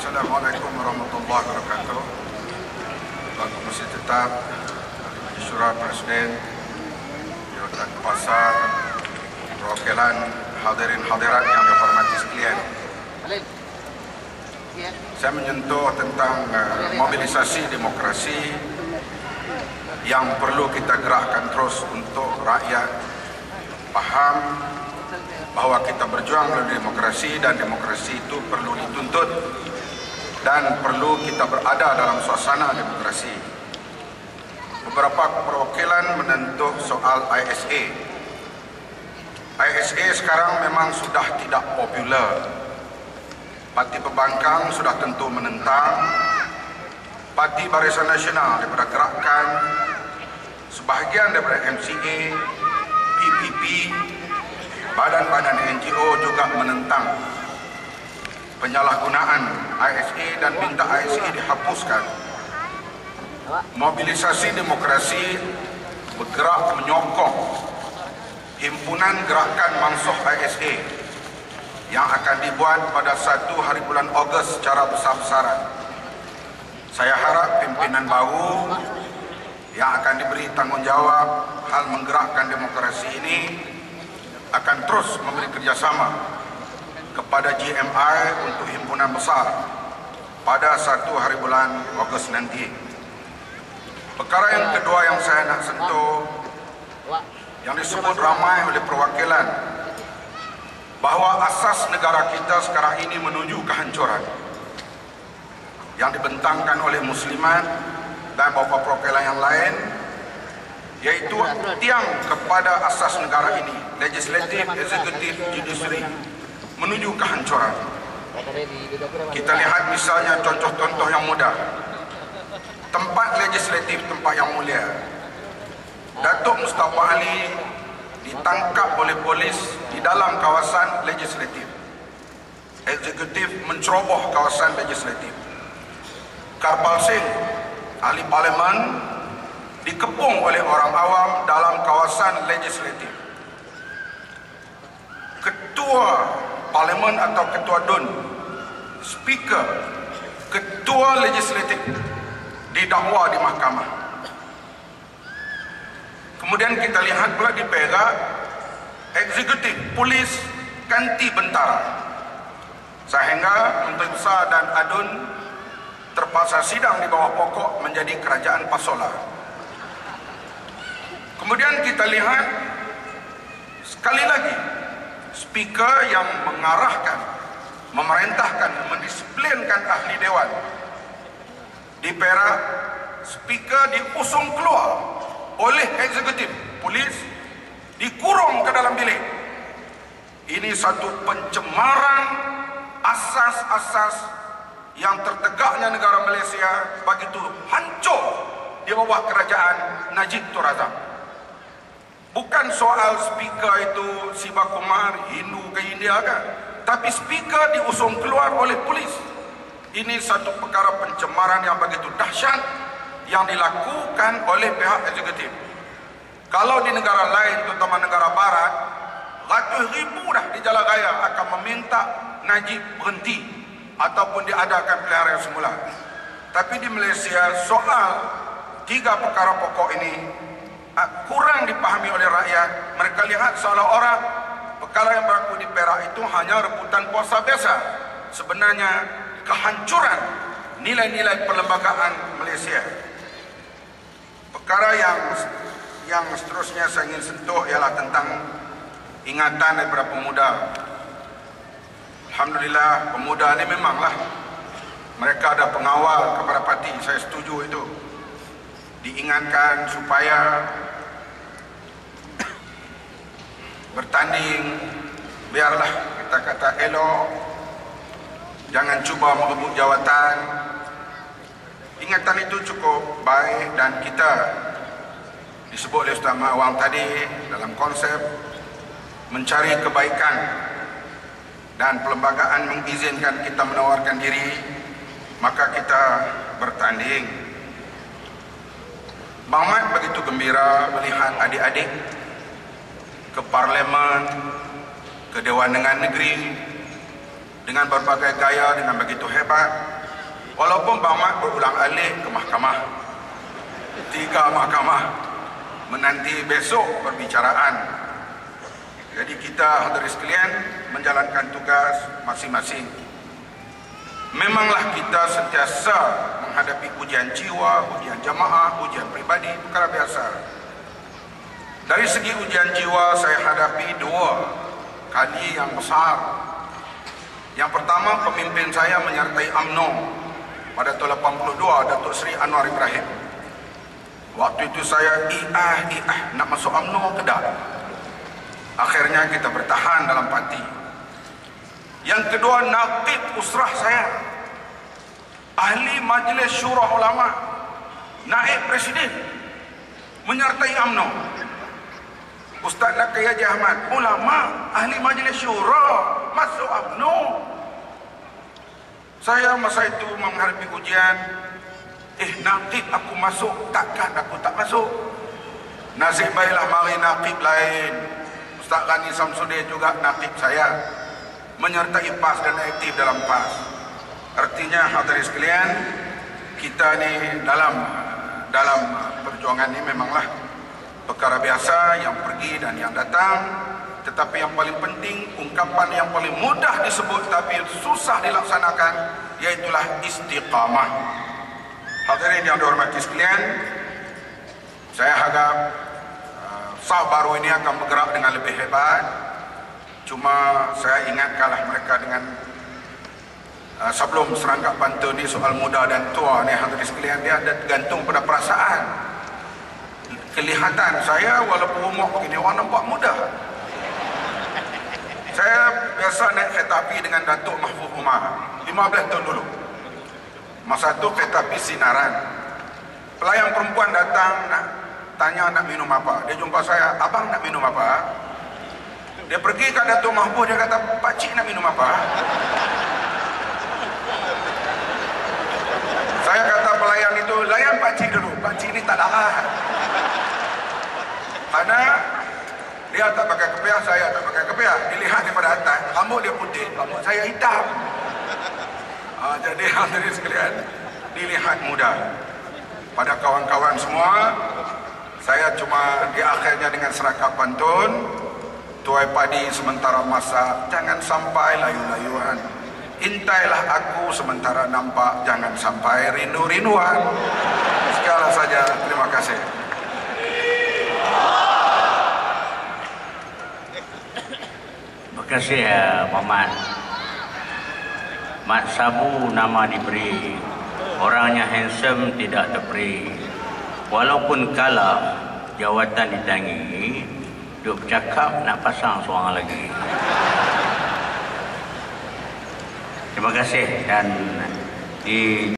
Assalamualaikum warahmatullahi wabarakatuh. Tuan Komisi Tetap, Ahli Majlis Syura Presiden, Jawatan Pasar, perwakilan hadirin hadirat yang dihormati sekalian. Saya menyentuh tentang mobilisasi demokrasi yang perlu kita gerakkan terus untuk rakyat faham bahawa kita berjuang melalui demokrasi dan demokrasi itu perlu dituntut dan perlu kita berada dalam suasana demokrasi. Beberapa perwakilan menentuh soal ISA. ISA sekarang memang sudah tidak popular. Parti Pembangkang sudah tentu menentang. Parti Barisan Nasional daripada Gerakan, sebahagian daripada MCA, PPP, badan-badan NGO juga menentang penyalahgunaan ISA dan minta ISA dihapuskan. Mobilisasi demokrasi bergerak menyokong himpunan gerakan mansuh ISA yang akan dibuat pada 1 hari bulan Ogos secara besar-besaran. Saya harap pimpinan baru yang akan diberi tanggungjawab hal menggerakkan demokrasi ini akan terus memberi kerjasama kepada GMI untuk himpunan besar pada 1 hari bulan Ogos nanti. Perkara yang kedua yang saya nak sentuh, yang disebut ramai oleh perwakilan, bahawa asas negara kita sekarang ini menuju kehancuran, yang dibentangkan oleh Muslimat dan beberapa perwakilan yang lain, yaitu tiang kepada asas negara ini, legislatif, eksekutif, judiciary, menuju kehancuran. Kita lihat misalnya contoh-contoh yang mudah. Tempat legislatif, tempat yang mulia, Datuk Mustafa Ali ditangkap oleh polis di dalam kawasan legislatif. Eksekutif menceroboh kawasan legislatif. Karbal Singh, ahli parlimen, dikepung oleh orang awam dalam kawasan legislatif. Ketua parlimen atau ketua DUN, speaker, ketua legislatif didakwa di mahkamah. Kemudian kita lihat pula di Perak, eksekutif, polis ganti bentara, sehingga Menteri Besar dan ADUN terpaksa sidang di bawah pokok menjadi kerajaan Pasola. Kemudian kita lihat sekali lagi speaker yang mengarahkan, memerintahkan, mendisiplinkan ahli dewan. Di Perak, speaker diusung keluar oleh eksekutif, polis dikurung ke dalam bilik. Ini satu pencemaran asas-asas yang tertegaknya negara Malaysia begitu hancur di bawah kerajaan Najib Tun Razak. Bukan soal speaker itu Siva Kumar, Hindu ke India kan, tapi speaker diusung keluar oleh polis. Ini satu perkara pencemaran yang begitu dahsyat yang dilakukan oleh pihak eksekutif. Kalau di negara lain, terutama negara barat, ratus ribu dah di jalan raya akan meminta Najib berhenti ataupun diadakan pilihan yang semula. Tapi di Malaysia, soal 3 perkara pokok ini kurang dipahami oleh rakyat. Mereka lihat seolah-olah perkara yang berlaku di Perak itu hanya rebutan kuasa biasa. Sebenarnya kehancuran nilai-nilai perlembagaan Malaysia. Perkara yang seterusnya saya ingin sentuh ialah tentang ingatan daripada pemuda. Alhamdulillah, pemuda ini memanglah mereka ada pengawal kepada parti, saya setuju itu. Diingatkan supaya bertanding, biarlah kita kata elok, jangan cuba merebut jawatan. Ingatan itu cukup baik dan kita disebut oleh Ustaz Ma'awam tadi dalam konsep mencari kebaikan dan perlembagaan mengizinkan kita menawarkan diri, maka kita bertanding. Bang Mat begitu gembira melihat adik-adik ke parlimen, ke Dewan Dengan Negeri, dengan berbagai gaya dengan begitu hebat. Walaupun Bang Mat berulang alik ke mahkamah, 3 mahkamah menanti besok perbicaraan. Jadi kita hadirin sekalian menjalankan tugas masing-masing. Memanglah kita sentiasa menghadapi ujian jiwa, ujian jamaah, ujian pribadi, perkara biasa. Dari segi ujian jiwa saya hadapi 2 kali yang besar. Yang pertama, pemimpin saya menyertai UMNO pada tahun 82, Datuk Seri Anwar Ibrahim. Waktu itu saya nak masuk UMNO ke tak? Akhirnya kita bertahan dalam parti. Yang kedua, Naqib Usrah saya, ahli Majlis Syura Ulama, naib presiden, menyertai UMNO. Ustaz Lakai Haji Ahmad, ulama, ahli Majlis Syura, masuk UMNO. Saya masa itu menghadapi ujian, Naqib aku masuk, takkan aku tak masuk. Nasib baiklah mari Naqib lain, Ustaz Ghani Samsudin juga Naqib saya, menyertai PAS dan aktif dalam PAS. Artinya hadirin sekalian, kita ni dalam perjuangan ni memanglah perkara biasa, yang pergi dan yang datang. Tetapi yang paling penting, ungkapan yang paling mudah disebut tapi susah dilaksanakan, iaitulah istiqamah. Hadirin yang dihormati sekalian, saya harap sah baru ini akan bergerak dengan lebih hebat. Cuma saya ingatkanlah mereka dengan sebelum serangkap pantun ni, soal muda dan tua ni hadirin sekalian, dia ada tergantung pada perasaan. Kelihatan saya walaupun umur begini orang nampak muda. Saya biasa naik kereta api dengan Datuk Mahfuz Umar 15 tahun dulu. Masa tu kereta api Sinaran. Pelayan perempuan datang nak tanya nak minum apa. Dia jumpa saya, abang nak minum apa? Dia pergi ke Datuk Mahfuz, dia kata, pakcik nak minum apa? Saya kata pelayan itu, layan pakcik dulu, pakcik ni tak darah. Karena dia tak pakai kepiah, saya tak pakai kepiah. Dilihat daripada atas, rambut dia putih, rambut saya hitam. Jadi hadirin sekalian, dilihat mudah. Pada kawan-kawan semua, saya cuma di akhirnya dengan serangkap pantun, tuai padi sementara masak, jangan sampai layu-layuan. Intailah aku sementara nampak, jangan sampai rindu-rinduan. Sekian saja, terima kasih. Terima kasih Muhammad. Mat Sabu nama diberi, orangnya handsome tidak terperi. Walaupun kalah jawatan ditangi, duk cakap nak pasang seorang lagi. Terima kasih dan di